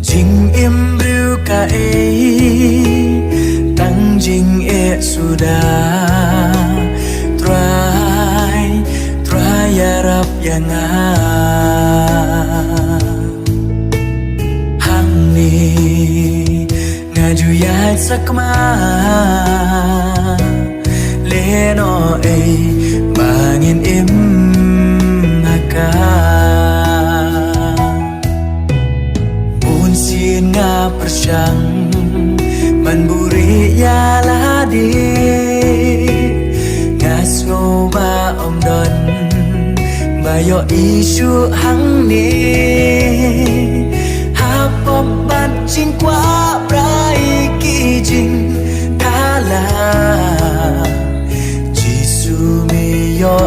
Jing im riu ka tang jing sudah try ya rap yang hang ni ngaju ya sakma leno bangin im haka sin nga persyang manburi ya ladi ngas ngoma om don bayo isu hang ni hapop bat jing qua prai ki jing thala jisu mi yo